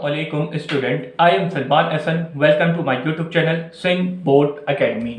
Assalamualaikum student. I am Salman Ahsan. Welcome to my YouTube channel Swing Board Academy.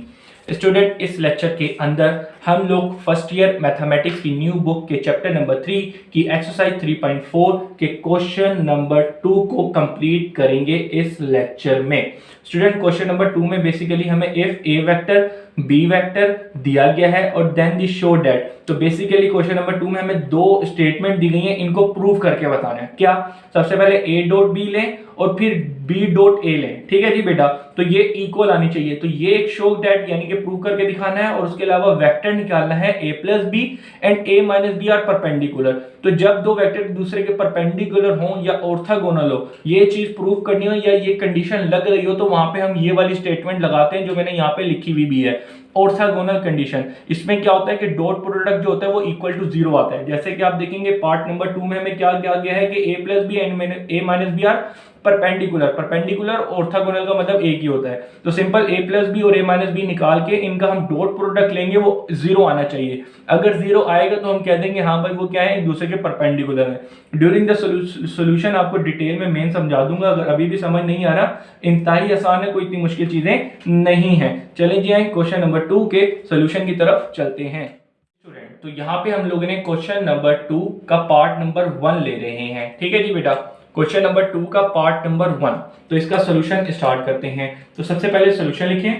Student, इस lecture के अंदर हम लोग first year mathematics की new book के चैप्टर नंबर 3 की एक्सरसाइज 3.4 के क्वेश्चन नंबर 2 को कंप्लीट करेंगे इस लेक्चर में। स्टूडेंट, क्वेश्चन नंबर 2 में बेसिकली हमें if A vector B vector दिया गया है और देन दी शो दैट। तो बेसिकली क्वेश्चन नंबर 2 में हमें दो स्टेटमेंट दी गई हैं, इनको प्रूव करके बताना है। क्या? सबसे पहले ए डॉट बी लें और फिर बी डॉट ए लें। ठीक है जी बेटा, तो ये इक्वल आनी चाहिए। तो ये एक शो दैट यानी कि प्रूव करके दिखाना है और उसके अलावा वेक्टर निकालना है A plus B and A minus B are perpendicular. तो जब दो वेक्टर दूसरे के परपेंडिकुलर हो या ऑर्थोगोनल हो, ये चीज प्रूव करनी हो या ये कंडीशन लग रही हो, तो वहां पे हम ये वाली स्टेटमेंट लगाते हैं जो मैंने यहाँ पे लिखी हुई भी है, ऑर्थोगोनल कंडीशन। इसमें क्या होता है कि डॉट प्रोडक्ट जो होता है वो इक्वल टू 0 आता है। जैसे कि आप देखेंगे पार्ट नंबर 2 में हमें क्या गया है कि A plus B and A minus B are perpendicular orthogonal का मतलब एक ही होता है। तो सिंपल ए प्लस बी और ए माइनस बी निकाल के इनका हम डॉट प्रोडक्ट लेंगे, वो 0 आना चाहिए। अगर 0 आएगा तो हम कह देंगे हाँ भाई वो क्या है, एक दूसरे के परपेंडिकुलर है। ड्यूरिंग द सॉल्यूशन आपको डिटेल में मेन समझा दूंगा, अगर अभी भी समझ नहीं आ रहा, इंतहाई आसान है, कोई इतनी मुश्किल चीजें नहीं है। चलें जी आए क्वेश्चन नंबर 2 के सॉल्यूशन की तरफ चलते हैं। स्टूडेंट, तो यहाँ पे हम लोगों ने क्वेश्चन नंबर 2 का पार्ट नंबर 1 ले रहे हैं। ठीक है जी बेटा, क्वेश्चन नंबर 2 का पार्ट नंबर 1। तो इसका सोल्यूशन स्टार्ट करते हैं। तो सबसे पहले सोल्यूशन लिखें।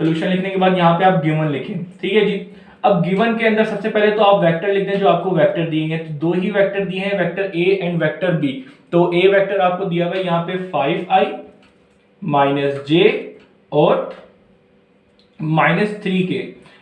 सोल्यूशन लिखने के बाद यहाँ पे आप गिवन लिखें। ठीक है जी। अब गिवन के अंदर सबसे पहले तो आप वेक्टर लिख दें जो आपको वेक्टर दिए हैं। तो दो ही वेक्टर दिए हैं, vector A and vector B. तो ए वेक्टर आपको दिया हुआ है यहाँ पे 5i माइनस जे और -3k।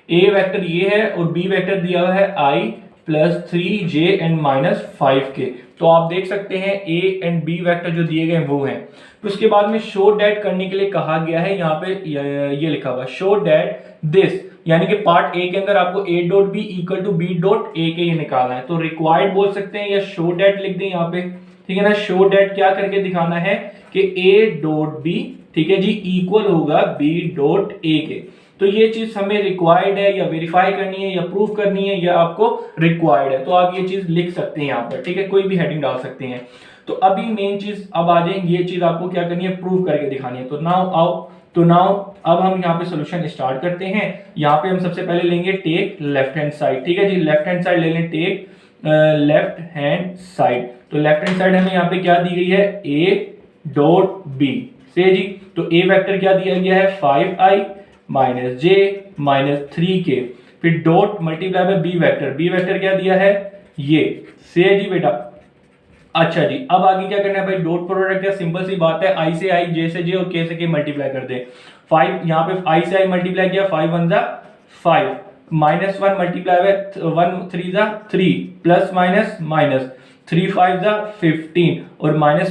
ए वेक्टर ये है और बी वेक्टर दिया हुआ है i plus 3j and -5k। तो आप देख सकते हैं ए एंड बी वेक्टर जो दिए गए वो हैं। तो उसके बाद में शो डैट करने के लिए कहा गया है, यहाँ पे ये लिखा हुआ शो डैट दिस, यानी कि पार्ट ए के अंदर आपको A dot B equal to B dot A के ये निकालना है। तो रिक्वायर्ड बोल सकते हैं या शो डैट लिख दें यहाँ पे। ठीक है ना, शो डैट क्या करके दिखाना है कि ए डॉट बी, ठीक है जी, इक्वल होगा बी डॉट ए के। तो ये चीज हमें रिक्वायर्ड है या वेरीफाई करनी है या प्रूफ करनी है या आपको रिक्वायर्ड है, तो आप ये चीज लिख सकते हैं यहाँ पर। ठीक है, कोई भी हेडिंग डाल सकते हैं। तो अभी मेन चीज अब आ जाए, ये चीज आपको क्या करनी है, प्रूव करके दिखानी है। तो नाउ अब हम यहाँ पे सोल्यूशन स्टार्ट करते हैं। यहाँ पे हम सबसे पहले लेंगे टेक लेफ्ट हैंड साइड। ठीक है जी, लेफ्ट हैंड साइड ले लें, टेक लेफ्ट हैंड साइड। तो लेफ्ट हैंड साइड हमें यहाँ पे क्या दी गई है, ए डॉट बी से जी। तो ए वेक्टर क्या दिया गया है, 5i माइनस जे माइनस 3k, फिर dot multiply by B vector. B vector क्या दिया है, ये से जी बेटा। अच्छा जी, अब आगे क्या करना है भाई, डॉट प्रोडक्ट है, सिंपल सी बात है, आई से आई, जे से जे और के से के मल्टीप्लाई कर दे। 5 यहाँ पे आई से आई मल्टीप्लाई किया, 5 1 जा 5, -1 मल्टीप्लाई बाय 1 3 जा 3, प्लस माइनस 3 5 जा 15 और माइनस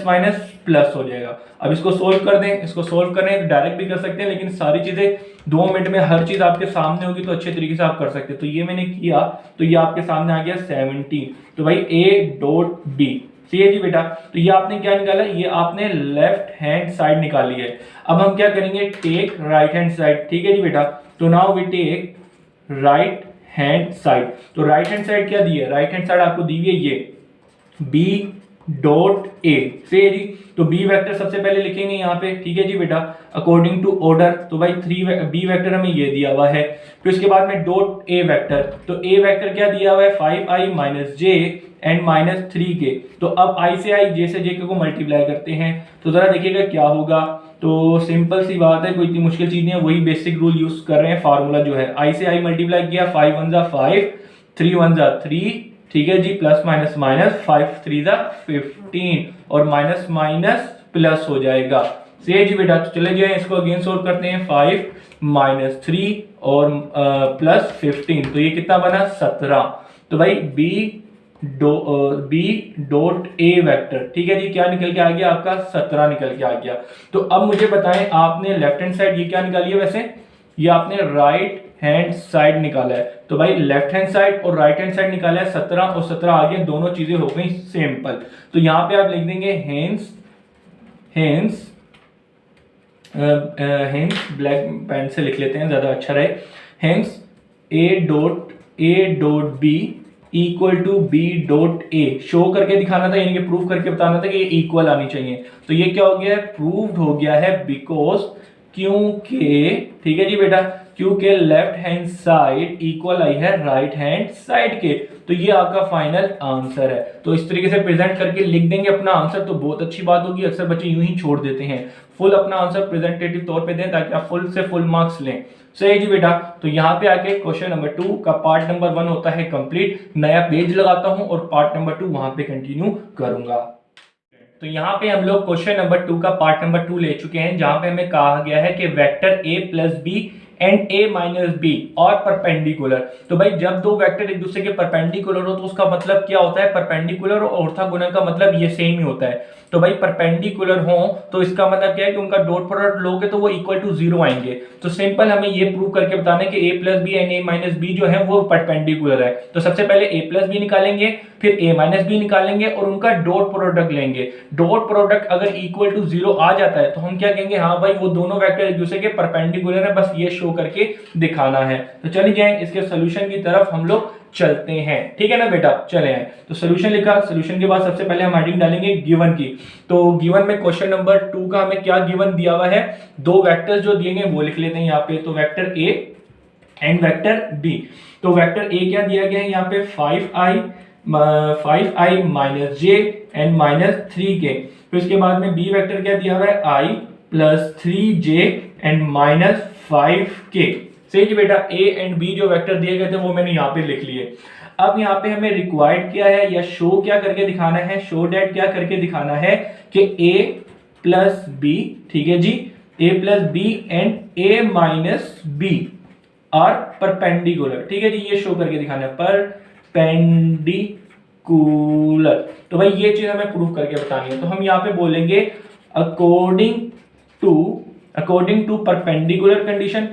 प्लस हो जाएगा। अब इसको सोल्व कर दें। इसको सोल्व करें तो डायरेक्ट भी कर सकते हैं, लेकिन सारी चीजें 2 मिनट में हर चीज आपके सामने होगी तो अच्छे तरीके से आप कर सकते हैं। तो ये मैंने किया तो ये आपके सामने आ गया 17। तो भाई ए डॉट बी, सी है जी बेटा। तो ये आपने क्या निकाला, ये आपने लेफ्ट हैंड साइड निकाली है। अब हम क्या करेंगे, टेक राइट हैंड साइड। ठीक है जी बेटा। तो now we take right hand side. तो राइट हैंड साइड क्या दी है, राइट हैंड साइड आपको दी हुई है ये बी डॉट ए से जी। तो बी वेक्टर सबसे पहले लिखेंगे यहाँ पे। ठीक है जी बेटा, अकॉर्डिंग टू ऑर्डर। तो भाई बी वेक्टर हमें ये दिया हुआ है। फिर उसके बाद में डॉट ए वेक्टर। तो ए वेक्टर क्या दिया हुआ है, 5i minus J and -3k। तो अब i से i, जे से जे को मल्टीप्लाई करते हैं। तो जरा देखिएगा क्या होगा। तो सिंपल सी बात है, कोई इतनी मुश्किल चीज नहीं है, वही बेसिक रूल यूज कर रहे हैं, फार्मूला जो है, i से i मल्टीप्लाई किया, 5 1 जा 5, 3 1 जा 3, ठीक है जी, प्लस माइनस 5 3 जा 15 और माइनस प्लस हो जाएगा। से जी बेटा। तो चले जाए इसको अगेन सोल्व करते हैं, 5 - 3 और प्लस 15। तो ये कितना बना, 17। तो भाई बी डॉट ए वेक्टर, ठीक है जी, क्या निकल के आ गया आपका, 17 निकल के आ गया। तो अब मुझे बताएं, आपने लेफ्ट हैंड साइड ये क्या निकाली है, वैसे ये आपने राइट हैंड साइड निकाला है। तो भाई लेफ्ट हैंड साइड और राइट हैंड साइड निकाला है, 17 और 17 आ गए, दोनों चीजें हो गई सिंपल। तो यहाँ पे आप लिख देंगे हेंस ब्लैक पेन से लिख लेते हैं, ज्यादा अच्छा रहे। Hence A dot B equal to B dot A show करके दिखाना था, यानी कि प्रूव करके बताना था कि ये इक्वल आनी चाहिए। तो ये क्या हो गया है, प्रूव्ड हो गया है, बिकॉज क्योंकि, ठीक है जी बेटा, क्योंकि लेफ्ट हैंड साइड इक्वल आई है राइट हैंड साइड के। तो ये आपका फाइनल आंसर है। तो इस तरीके से प्रेजेंट करके लिख देंगे अपना आंसर तो बहुत अच्छी बात होगी। अक्सर बच्चे यूं ही छोड़ देते हैं, फुल अपना आंसर प्रेजेंटेटिव तौर पे दें ताकि आप फुल से फुल मार्क्स लें। सही जी बेटा। तो यहाँ पे आके क्वेश्चन नंबर 2 का पार्ट नंबर 1 होता है कंप्लीट। नया पेज लगाता हूं और पार्ट नंबर 2 वहां पे कंटिन्यू करूंगा। तो यहाँ पे हम लोग क्वेश्चन नंबर 2 का पार्ट नंबर 2 ले चुके हैं, जहां पे हमें कहा गया है कि vector a plus B and a minus B और परपेंडिकुलर। तो भाई जब दो वेक्टर एक दूसरे के परपेंडिकुलर हो तो उसका मतलब क्या होता है, परपेंडिकुलर और ऑर्थोगोनल का मतलब ये सेम ही होता है। तो भाई परपेंडिकुलर हो तो इसका मतलब क्या है कि उनका डॉट प्रोडक्ट लोगे तो वो इक्वल टू 0 आएंगे। तो सिंपल हमें ये प्रूव करके बताना है कि a plus B and a minus B जो है वो परपेंडिकुलर है। तो सबसे पहले a प्लस बी निकालेंगे, फिर a माइनस बी निकालेंगे और उनका डॉट प्रोडक्ट लेंगे। डॉट प्रोडक्ट अगर इक्वल टू 0 आ जाता है तो हम क्या कहेंगे, हाँ भाई वो दोनों वेक्टर एक दूसरे के परपेंडिकुलर है, बस ये शो करके दिखाना है। तो चलिए जाएं इसके सॉल्यूशन की तरफ हम लोग चलते हैं, ठीक है ना बेटा। चले आए तो सॉल्यूशन लिखा, सॉल्यूशन के बाद सबसे पहले हम हेडिंग डालेंगे गिवन की। तो गिवन में क्वेश्चन नंबर 2 का हमें क्या गिवन दिया हुआ है, दो वेक्टर्स जो दिए गए वो लिख लेते हैं यहाँ पे। तो vector A and vector B. तो वेक्टर ए क्या दिया गया है यहाँ पे 5i minus J and minus 3k। फिर उसके बाद में बी वेक्टर क्या दिया हुआ है i plus 3j and minus 5k। सही जी बेटा। ए एंड बी जो वेक्टर दिए गए थे वो मैंने यहाँ पे लिख लिए। अब यहाँ पे हमें रिक्वायर्ड क्या है या शो क्या करके दिखाना है, शो डैट क्या करके दिखाना है कि a प्लस बी, ठीक है जी, a plus B and a minus B are perpendicular, ठीक है जी, ये शो करके दिखाना है परपेंडिकुलर। तो भाई ये चीज हमें प्रूव करके बतानी है। तो हम यहाँ पे बोलेंगे according to perpendicular condition,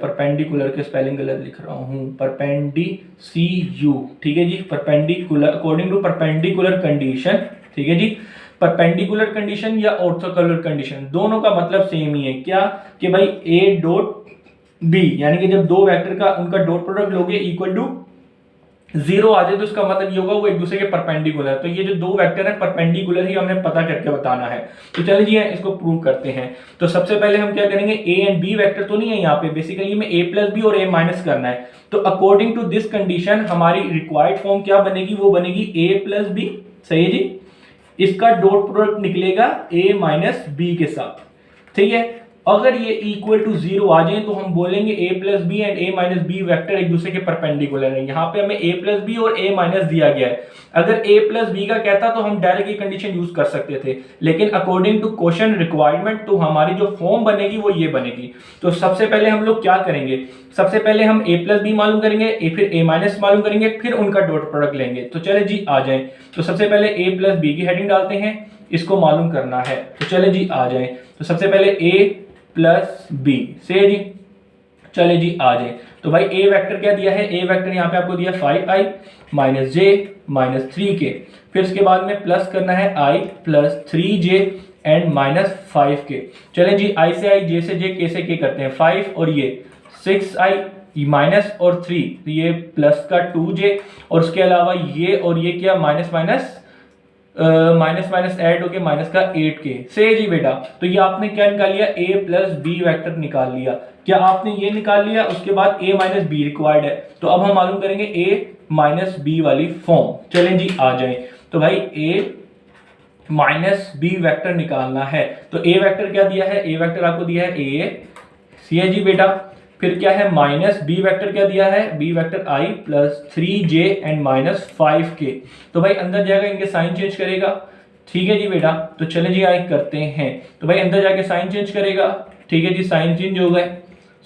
perpendicular के स्पेलिंग गलत लिख रहा हूं, परपेंडिसीयू, ठीक है जी, perpendicular according to perpendicular condition, ठीक है जी। परपेंडिकुलर कंडीशन या ऑर्थोकलर कंडीशन दोनों का मतलब सेम ही है, क्या कि भाई ए डॉट बी, यानी कि जब दो वेक्टर का उनका डॉट प्रोडक्ट लोगे इक्वल टू 0 आ जाए तो उसका मतलब ये होगा वो एक दूसरे के परपेंडिकुलर। तो ये जो दो वेक्टर है परपेंडिकुलर ही हमने पता करके बताना है। तो चलिए इसको प्रूव करते हैं। तो सबसे पहले हम क्या करेंगे, ए एंड बी वेक्टर तो नहीं है यहाँ पे, बेसिकली में a प्लस बी और a माइनस करना है। तो अकॉर्डिंग टू दिस कंडीशन हमारी रिक्वायर्ड फॉर्म क्या बनेगी, वो बनेगी a प्लस बी, सही है जी। इसका डॉट प्रोडक्ट निकलेगा a माइनस बी के साथ, ठीक है। अगर ये इक्वल टू 0 आ जाए तो हम बोलेंगे a plus B and a minus B vector एक दूसरे के परपेंडिकुलर है। यहाँ पे हमें a प्लस बी और a माइनस दिया गया है। अगर a प्लस बी का कहता तो हम डायरेक्ट ये कंडीशन यूज कर सकते थे, लेकिन अकॉर्डिंग टू क्वेश्चन रिक्वायरमेंट तो हमारी जो फॉर्म बनेगी वो ये बनेगी। तो सबसे पहले हम लोग क्या करेंगे, सबसे पहले हम a प्लस बी मालूम करेंगे, फिर a माइनस मालूम करेंगे, फिर उनका डॉट प्रोडक्ट लेंगे। तो चले जी आ जाए। तो सबसे पहले a प्लस बी की हेडिंग डालते हैं, इसको मालूम करना है। तो चले जी आ जाए। तो सबसे पहले a प्लस बी से जी, चले जी आ जाए। तो भाई ए वेक्टर क्या दिया है, ए वेक्टर यहाँ पे आपको दिया 5i माइनस जे माइनस 3k। फिर उसके बाद में प्लस करना है i plus 3j and minus 5k। चलें जी i से i, j से j, k से k करते हैं। 5 और ये 6i माइनस और 3, तो ये प्लस का 2j और उसके अलावा ये और ये क्या माइनस माइनस ऐड होके माइनस का 8k। से जी बेटा। तो ये आपने क्या निकाल लिया, a प्लस बी वेक्टर निकाल लिया। क्या आपने ये निकाल लिया, उसके बाद a माइनस बी रिक्वायर्ड है। तो अब हम मालूम करेंगे a माइनस बी वाली फॉर्म। चलें जी आ जाएं। तो भाई a माइनस बी वेक्टर निकालना है। तो a वेक्टर क्या दिया है, a वेक्टर आपको दिया है a, सी है जी बेटा। फिर क्या है माइनस बी वेक्टर क्या दिया है, B vector i plus 3j and minus 5k। तो भाई अंदर जाएगा, इनके साइन चेंज करेगा, ठीक है जी बेटा। तो चले जी आए करते हैं। तो भाई अंदर जाके साइन चेंज करेगा, ठीक है जी, साइन चेंज हो गए,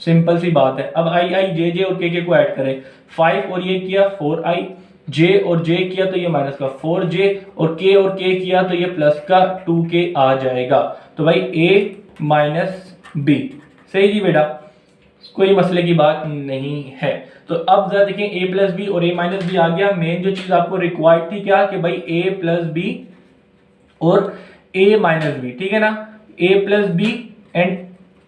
सिंपल सी बात है। अब i j और k को ऐड करें, 5 और ये किया 4i, j और j किया तो ये माइनस का 4j और k किया तो ये प्लस का 2k आ जाएगा। तो भाई a माइनस बी, सही जी बेटा, कोई मसले की बात नहीं है। तो अब जरा देखें a प्लस बी और a माइनस बी आ गया। मेन जो चीज आपको रिक्वायर्ड थी क्या, कि भाई a प्लस बी और ए माइनस बी, ठीक है ना, A plus B and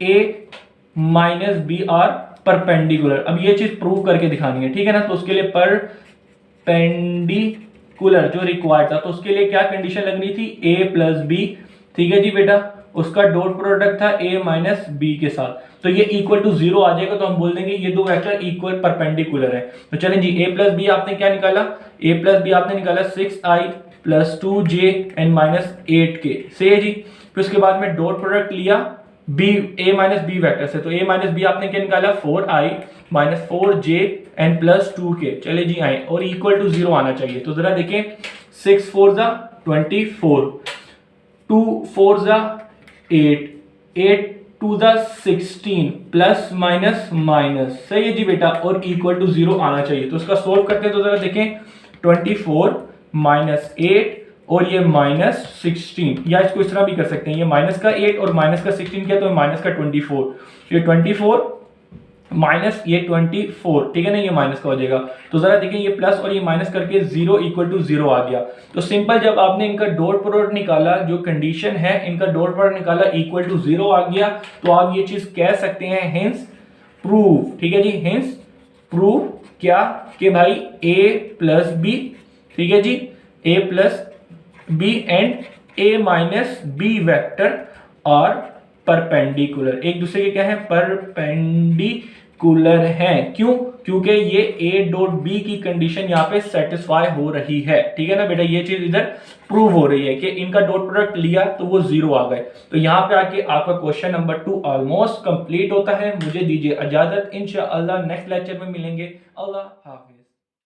A minus B are perpendicular. अब ये चीज प्रूव करके दिखानी है, ठीक है ना। तो उसके लिए परपेंडिकुलर जो रिक्वायर्ड था, तो उसके लिए क्या कंडीशन लगनी थी, ए प्लस बी, ठीक है जी बेटा, उसका डॉट प्रोडक्ट था ए माइनस बी के साथ, तो ये इक्वल टू 0 आ जाएगा, तो हम बोल देंगे ये दो वेक्टर इक्वल परपेंडिकुलर है। तो चलें जी, ए प्लस बी आपने क्या निकाला, ए प्लस बी आपने निकाला 6i plus 2j and minus 8k, सही है जी। फिर उसके बाद में डॉट प्रोडक्ट लिया बी ए माइनस बी वैक्टर से, तो ए माइनस बी आपने क्या निकाला 4i minus 4j and plus 2k, चले जी आए, और इक्वल टू 0 आना चाहिए। तो जरा देखें, 6 4 24, 2 4 8, 8 2 16 प्लस माइनस माइनस, सही है जी बेटा, और इक्वल टू 0 आना चाहिए। तो उसका सोल्व करते हैं, तो जरा देखें 24 माइनस 8 और ये माइनस 16, या इसको इस तरह भी कर सकते हैं, ये माइनस का 8 और माइनस का 16 किया तो माइनस का 24, ये 24 माइनस ये 24, ठीक है ना, ये माइनस का हो जाएगा। तो जरा देखें, ये प्लस और ये माइनस करके 0 इक्वल टू 0 आ गया। तो सिंपल, जब आपने इनका डॉट प्रोडक्ट निकाला, जो कंडीशन है इनका डॉट प्रोडक्ट निकाला इक्वल टू 0 आ गया, तो आप ये चीज कह सकते हैं हेंस प्रूव, ठीक है जी, हेंस प्रूव क्या, कि भाई a प्लस बी, ठीक है जी, a plus B and a minus B vector और परपेंडिकुलर, एक दूसरे के क्या है, परपेंडिकुलर हैं। क्यों, क्योंकि ये a डॉट बी की कंडीशन यहाँ पे सेटिस्फाई हो रही है, ठीक है ना बेटा, ये चीज इधर प्रूव हो रही है कि इनका डॉट प्रोडक्ट लिया तो वो 0 आ गए। तो यहाँ पे आके आपका क्वेश्चन नंबर 2 ऑलमोस्ट कंप्लीट होता है। मुझे दीजिए इजाजत, इंशाअल्लाह नेक्स्ट लेक्चर में मिलेंगे। अल्लाह हाफिज।